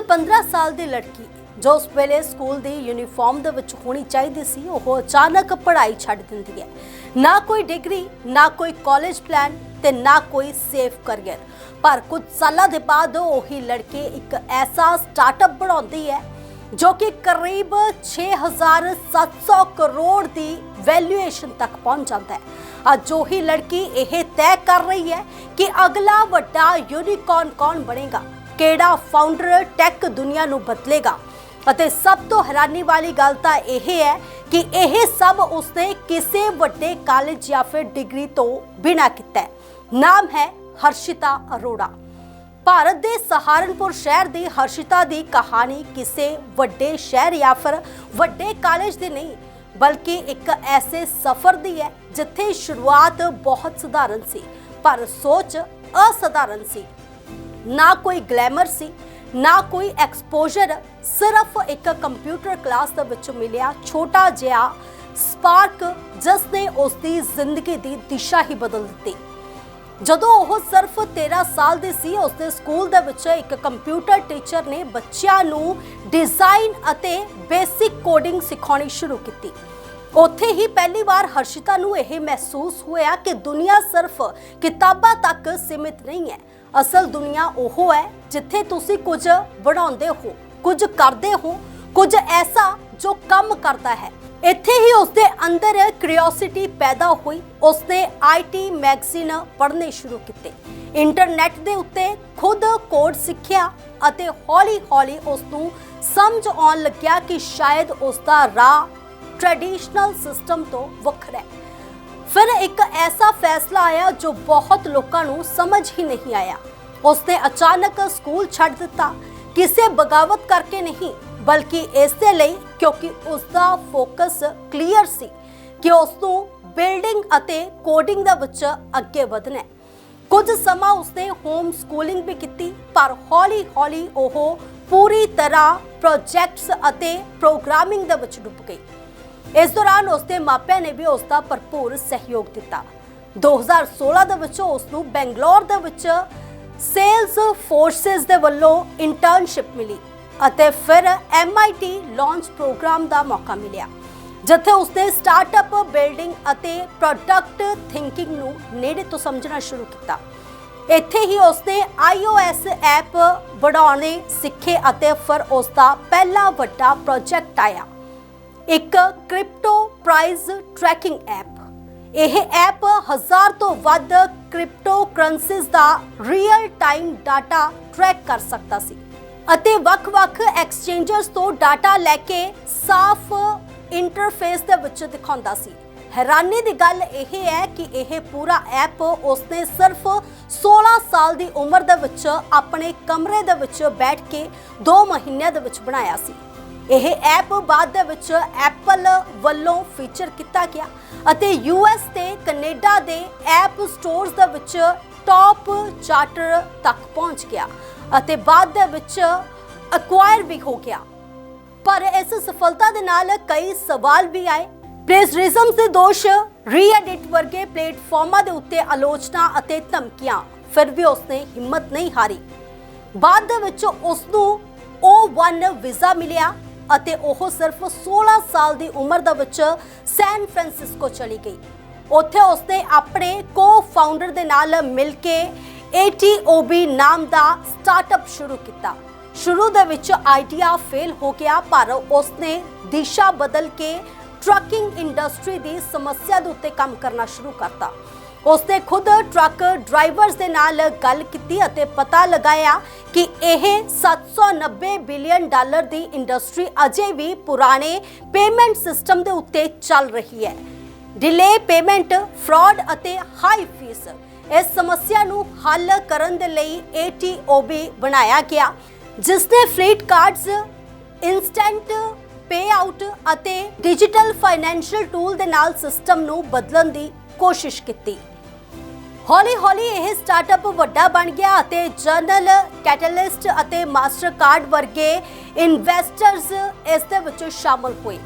15 साल की लड़की जो उस वेले स्कूल की यूनीफॉर्म दे विच होनी चाहिए सी, वो अचानक पढ़ाई छड्ड दिंदी है। ना कोई डिग्री, ना कोई कॉलेज प्लान ते ना कोई सेफ करियर। पर कुछ सालों के बाद वही लड़की एक ऐसा स्टार्टअप बनाती है जो कि करीब 6,700 करोड़ की वैल्यूएशन तक पहुंच जाता है। अज वही लड़की यह तय कर रही है कि अगला वड्डा यूनिकॉर्न कौन बनेगा, केड़ा फाउंडर टैक दुनिया नू बदलेगा। अते सब तो हैरानी वाली गल तां यह है कि यह सब उसने किसी वड्डे कॉलेज या फिर डिग्री तो बिना किया है। नाम है हर्षिता अरोड़ा। भारत के सहारनपुर शहर की हर्षिता की कहानी किसी वड्डे शहर या फिर वड्डे कॉलेज की नहीं, बल्कि एक ऐसे सफर दी है जिथे शुरुआत बहुत सधारण सी पर सोच असाधारण सी। ना कोई ग्लैमर सी, ना कोई एक्सपोजर, सिर्फ एक कंप्यूटर क्लास दे विच मिलिया छोटा जिहा स्पार्क जिसने उसकी जिंदगी की दिशा ही बदल दी। जदों वह सिर्फ 13 साल की सी, उसके स्कूल दे विच एक कंप्यूटर टीचर ने बच्चों नू डिजाइन अते बेसिक कोडिंग सिखानी शुरू की। उत्थे ही पहली बार हर्षिता नू यह महसूस होया कि दुनिया सिर्फ किताबां तक सीमित नहीं है। असल दुनिया ओह है जिथे तुसी कुछ बनाउंदे हो, कुछ करते हो, कुछ ऐसा जो कम करता है। इत्थे ही उसके अंदर क्यूरियोसिटी पैदा हुई। उसने IT मैगजीन पढ़ने शुरू किए, इंटरनेट के उत्ते खुद कोड सीखिया अते हौली हौली उसनू समझ आउण लग्या कि शायद उसका राह ट्रेडिशनल सिस्टम तो वखरा है। फिर एक ऐसा फैसला आया जो बहुत लोगों को समझ ही नहीं आया। उसने अचानक स्कूल छड्ड दिता, किसी बगावत करके नहीं, बल्कि इसलिए क्योंकि उसका फोकस क्लीयर सी कि उसनू बिल्डिंग अते कोडिंग दे विच अगे वधना है। कुछ समा उसने होम स्कूलिंग भी की, पर हौली हौली ओह पूरी तरह प्रोजेक्ट्स अते प्रोग्रामिंग दे विच डुब गई। इस दौरान उसके मापिया ने भी उसका भरपूर सहयोग दिता। 2016 दे विच उसनू बेंगलोर दे विच सेल्स फोर्सेस दे वल्लों इंटर्नशिप मिली अते फिर MIT लॉन्च प्रोग्राम का मौका मिलिया, जिथे उसने स्टार्टअप बिल्डिंग अते प्रोडक्ट थिंकिंग नू नेड़े तो समझना शुरू किया। इत्थे ही उसने iOS ऐप बनाने सीखे अते फिर उसका पहला वड्डा प्रोजेक्ट आया, एक क्रिप्टो प्राइस ट्रैकिंग ऐप। यह ऐप 1000 तो वध क्रिप्टो करंसीज का रियल टाइम डाटा ट्रैक कर सकता सी अते वख-वख एक्सचेंजर्स तो डाटा लैके साफ इंटरफेस दे विच दिखाउंदा सी। हैरानी की गल यह है कि यह पूरा ऐप उसने सिर्फ 16 साल की उम्र दे विच अपने कमरे दे विच बैठ के 2 महीनों दे विच बनाया सी। यह ऐप बाद दे विच एप्पल वल्लों फीचर किया गया अते US ते कनेडा दे ऐप स्टोर्स दे विच टॉप चार्टर तक पहुंच गया अते बाद दे विच एक्वायर भी हो गया। पर इस सफलता दे नाल कई सवाल भी आए। प्लेजरिज्म से दोष, रीएडिट वर्गे प्लेटफॉर्मां दे उत्ते आलोचना अते धमकियां, फिर भी उसने हिम्मत नहीं हारी। बाद दे विच उसनू O1 वीज़ा मिलिया अते ओह सिर्फ 16 साल की उम्र दे विच सैन फ्रांसिस्को चली गई। उत्थे उसने अपने को फाउंडर दे नाल मिल के ATOB नाम का स्टार्टअप शुरू किया। शुरू दे विच आइडिया फेल हो गया, पर उसने दिशा बदल के ट्रकिंग इंडस्ट्री की समस्या दे उत्ते काम करना शुरू करता। उसने खुद ट्रक ड्राइवर्स दे नाल गल की अते पता लगाया कि यह $790 बिलियन की इंडस्ट्री अजे भी पुराने पेमेंट सिस्टम दे उत्ते चल रही है। डिले पेमेंट, फ्रॉड अते हाई फीस, इस समस्या नू हल करन दे लई ATOB बनाया गया, जिसने फ्लीट कार्ड्स, इंस्टेंट पे आउट अते डिजिटल फाइनेंशियल टूल दे नाल सिस्टम नू बदलन दी कोशिश की। हौली हौली यह स्टार्टअप वड्डा बन गया अते जर्नल, कैटलिस्ट अते मास्टर कार्ड वर्गे इन्वेस्टर्स इस दे विच शामिल हुए।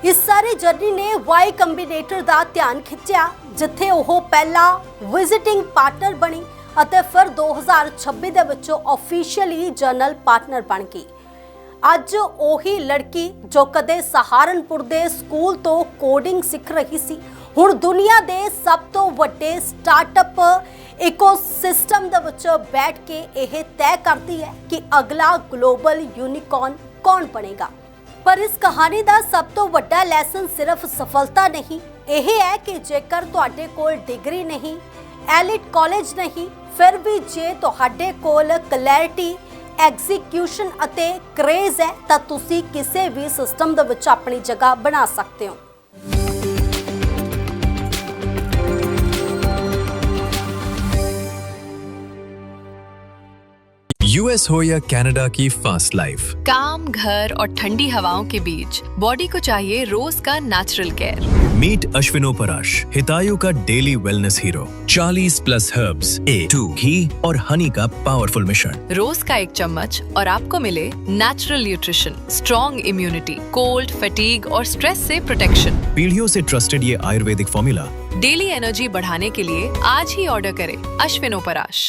इस सारी जर्नी ने वाई कॉम्बिनेटर का ध्यान खिंचा, जिथे वह पहला विजिटिंग पार्टनर बनी ਅਤੇ ਫਿਰ 2026 ਦੇ ਵਿੱਚ ਆਫੀਸ਼ੀਅਲੀ ਜਨਰਲ ਪਾਰਟਨਰ ਬਣ ਗਈ। ਅੱਜ ਉਹੀ ਲੜਕੀ ਜੋ ਕਦੇ ਸਹਾਰਨਪੁਰ ਦੇ ਸਕੂਲ ਤੋਂ ਕੋਡਿੰਗ ਸਿੱਖ ਰਹੀ ਸੀ, ਹੁਣ ਦੁਨੀਆ ਦੇ ਸਭ ਤੋਂ ਵੱਡੇ ਸਟਾਰਟਅਪ ਇਕੋਸਿਸਟਮ ਦੇ ਵਿੱਚ ਬੈਠ ਕੇ ਇਹ ਤੈਅ ਕਰਦੀ ਹੈ ਕਿ ਅਗਲਾ ਗਲੋਬਲ ਯੂਨੀਕॉर्न ਕੌਣ ਬਣੇਗਾ। ਪਰ ਇਸ ਕਹਾਣੀ ਦਾ ਸਭ ਤੋਂ ਵੱਡਾ ਲੈਸਨ ਸਿਰਫ ਸਫਲਤਾ ਨਹੀਂ, ਇਹ ਹੈ ਕਿ ਜੇਕਰ ਤੁਹਾਡੇ ਕੋਲ ਡਿਗਰੀ ਨਹੀਂ, ਐਲਿਟ ਕਾਲਜ ਨਹੀਂ, ਫਿਰ ਵੀ ਜੇ ਤੁਹਾਡੇ ਕੋਲ ਕਲੈਰਿਟੀ, ਐਗਜ਼ੀਕਿਊਸ਼ਨ ਅਤੇ ਕ੍ਰੇਜ਼ ਹੈ ਤਾਂ ਤੁਸੀਂ ਕਿਸੇ ਵੀ ਸਿਸਟਮ ਦੇ ਵਿੱਚ ਆਪਣੀ ਜਗ੍ਹਾ ਬਣਾ ਸਕਦੇ ਹੋ। यूएस हो या कनाडा की फास्ट लाइफ, काम, घर और ठंडी हवाओं के बीच बॉडी को चाहिए रोज का नेचुरल केयर। मीट अश्विनो पराश, हितायु का daily wellness hero. 40+ herbs, A2 घी और हनी का पावरफुल मिश्रण। रोज का 1 चम्मच और आपको मिले natural nutrition, strong immunity, cold, fatigue और स्ट्रेस से प्रोटेक्शन। पीढ़ियों से ट्रस्टेड ये आयुर्वेदिक फॉर्मूला डेली एनर्जी बढ़ाने के लिए आज ही ऑर्डर करें अश्विनो पराश।